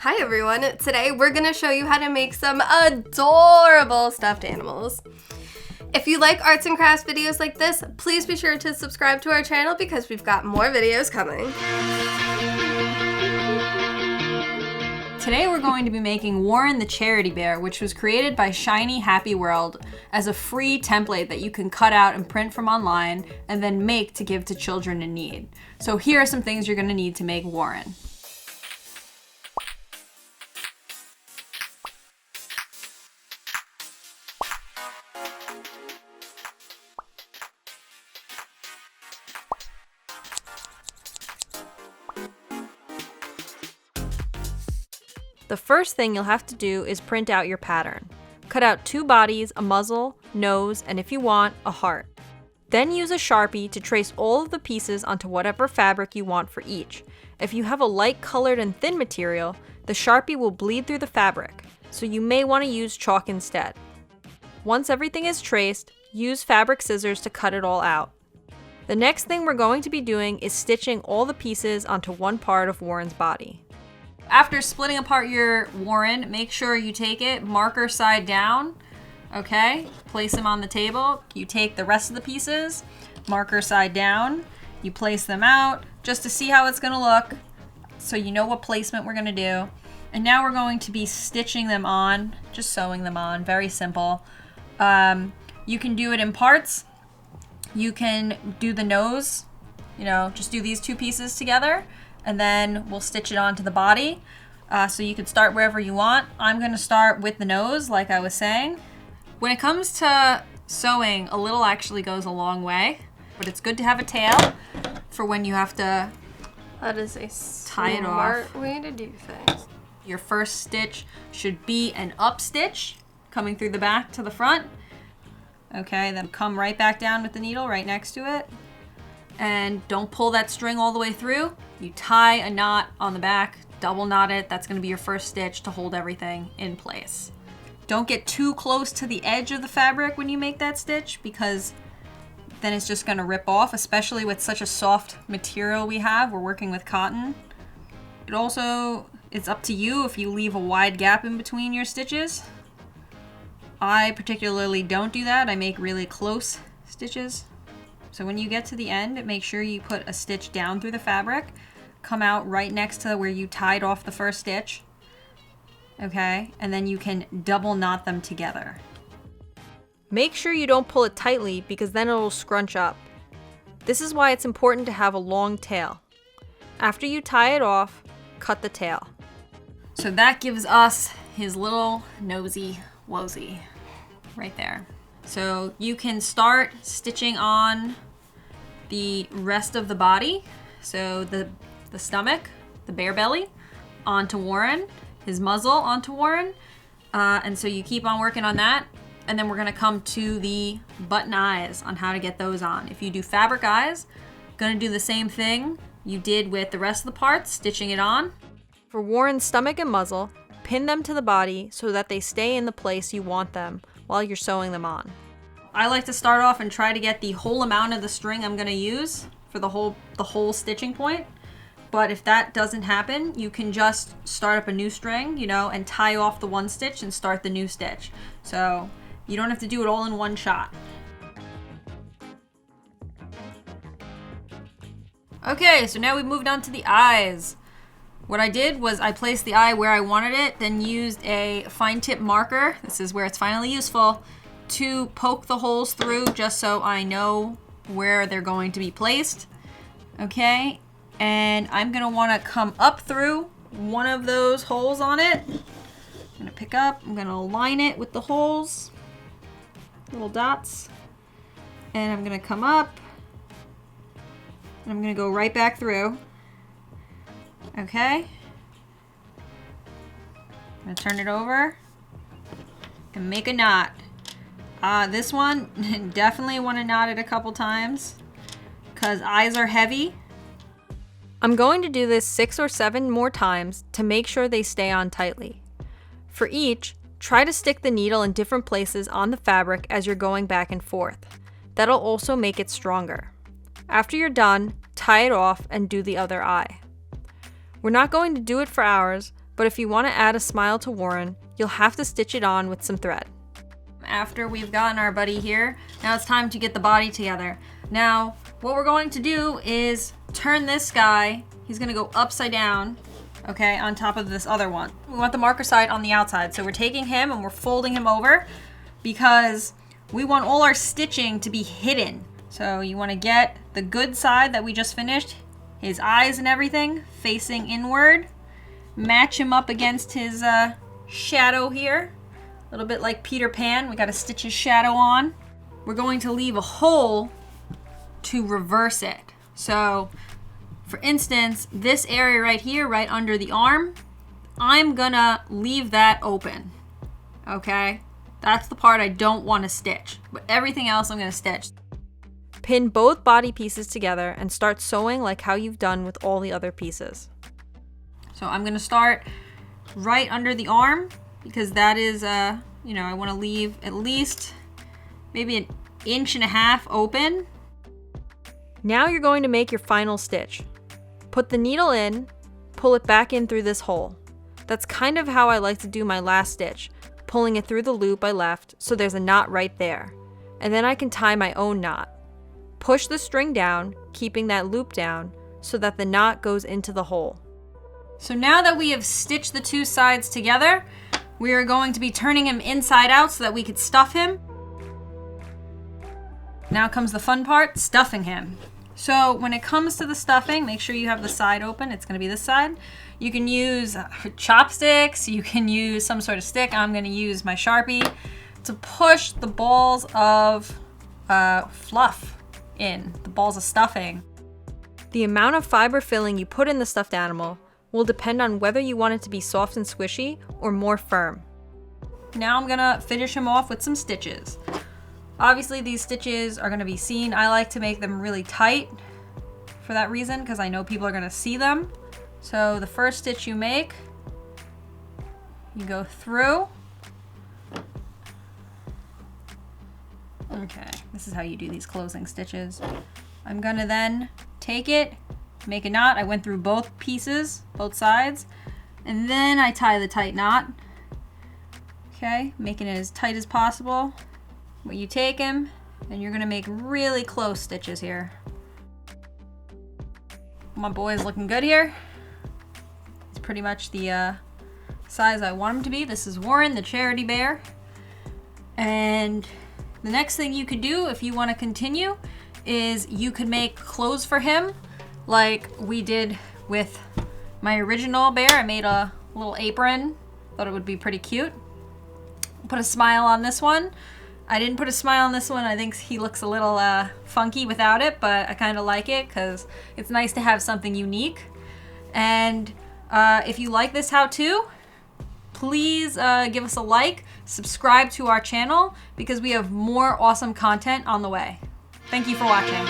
Hi everyone, today we're going to show you how to make some adorable stuffed animals. If you like arts and crafts videos like this, please be sure to subscribe to our channel because we've got more videos coming. Today we're going to be making Warren the Charity Bear, which was created by Shiny Happy World as a free template that you can cut out and print from online and then make to give to children in need. So here are some things you're going to need to make Warren. The first thing you'll have to do is print out your pattern. Cut out 2 bodies, a muzzle, nose, and if you want, a heart. Then use a Sharpie to trace all of the pieces onto whatever fabric you want for each. If you have a light colored and thin material, the Sharpie will bleed through the fabric, so you may want to use chalk instead. Once everything is traced, use fabric scissors to cut it all out. The next thing we're going to be doing is stitching all the pieces onto one part of Warren's body. After splitting apart your Warren, make sure you take it marker side down, okay? Place them on the table. You take the rest of the pieces, marker side down, you place them out just to see how it's gonna look so you know what placement we're gonna do. And now we're going to be stitching them on, just sewing them on, very simple. You can do it in parts. You can do the nose, just do these 2 pieces together, and then we'll stitch it onto the body. So you can start wherever you want. I'm gonna start with the nose, like I was saying. When it comes to sewing, a little actually goes a long way, but it's good to have a tail for when you have to That is a smart way to do things. Your first stitch should be an up stitch, coming through the back to the front. Okay, then come right back down with the needle right next to it. And don't pull that string all the way through. You tie a knot on the back, double knot it. That's going to be your first stitch to hold everything in place. Don't get too close to the edge of the fabric when you make that stitch because then it's just going to rip off, especially with such a soft material we have. We're working with cotton. It's up to you if you leave a wide gap in between your stitches. I particularly don't do that. I make really close stitches. So when you get to the end, make sure you put a stitch down through the fabric, come out right next to where you tied off the first stitch, okay? And then you can double knot them together. Make sure you don't pull it tightly because then it'll scrunch up. This is why it's important to have a long tail. After you tie it off, cut the tail. So that gives us his little nosy wosy right there. So you can start stitching on the rest of the body. So the stomach, the bear belly, onto Warren, his muzzle onto Warren. And so you keep on working on that. And then we're gonna come to the button eyes on how to get those on. If you do fabric eyes, gonna do the same thing you did with the rest of the parts, stitching it on. For Warren's stomach and muzzle, pin them to the body so that they stay in the place you want them while you're sewing them on. I like to start off and try to get the whole amount of the string I'm gonna use for the whole stitching point. But if that doesn't happen, you can just start up a new string, and tie off the one stitch and start the new stitch. So you don't have to do it all in one shot. Okay, so now we've moved on to the eyes. What I did was I placed the eye where I wanted it, then used a fine tip marker, this is where it's finally useful, to poke the holes through just so I know where they're going to be placed. Okay, and I'm gonna wanna come up through one of those holes on it. I'm gonna pick up, I'm gonna align it with the holes, little dots, and I'm gonna come up, and I'm gonna go right back through. Okay, I'm gonna turn it over and make a knot. This one, definitely want to knot it a couple times because eyes are heavy. I'm going to do this 6 or 7 more times to make sure they stay on tightly. For each, try to stick the needle in different places on the fabric as you're going back and forth. That'll also make it stronger. After you're done, tie it off and do the other eye. We're not going to do it for hours, but if you want to add a smile to Warren, you'll have to stitch it on with some thread. After we've gotten our buddy here, now it's time to get the body together. Now, what we're going to do is turn this guy, he's gonna go upside down, okay, on top of this other one. We want the marker side on the outside, so we're taking him and we're folding him over because we want all our stitching to be hidden. So you wanna get the good side that we just finished, his eyes and everything, facing inward. Match him up against his shadow here. A little bit like Peter Pan, we gotta stitch his shadow on. We're going to leave a hole to reverse it. So, for instance, this area right here, right under the arm, I'm gonna leave that open, okay? That's the part I don't wanna stitch, but everything else I'm gonna stitch. Pin both body pieces together and start sewing like how you've done with all the other pieces. So I'm gonna start right under the arm because that is, you know, I wanna leave at least maybe 1.5 inches open. Now you're going to make your final stitch. Put the needle in, pull it back in through this hole. That's kind of how I like to do my last stitch, pulling it through the loop I left so there's a knot right there. And then I can tie my own knot. Push the string down, keeping that loop down so that the knot goes into the hole. So now that we have stitched the two sides together, we are going to be turning him inside out so that we could stuff him. Now comes the fun part, stuffing him. So when it comes to the stuffing, make sure you have the side open. It's gonna be this side. You can use chopsticks, you can use some sort of stick. I'm gonna use my Sharpie to push the balls of fluff in, the balls of stuffing. The amount of fiber filling you put in the stuffed animal will depend on whether you want it to be soft and squishy or more firm. Now I'm gonna finish him off with some stitches. Obviously these stitches are gonna be seen. I like to make them really tight for that reason because I know people are gonna see them. So the first stitch you make, you go through. Okay, this is how you do these closing stitches. I'm gonna then take it, make a knot. I went through both pieces, both sides, and then I tie the tight knot. Okay, making it as tight as possible. When you take him, and you're gonna make really close stitches here. My boy is looking good here. It's pretty much the size I want him to be. This is Warren, the charity bear. And the next thing you could do if you want to continue is you could make clothes for him like we did with my original bear. I made a little apron. Thought it would be pretty cute. Put a smile on this one. I didn't put a smile on this one. I think he looks a little funky without it, but I kind of like it because it's nice to have something unique. And if you like this how-to, please give us a like, subscribe to our channel because we have more awesome content on the way. Thank you for watching.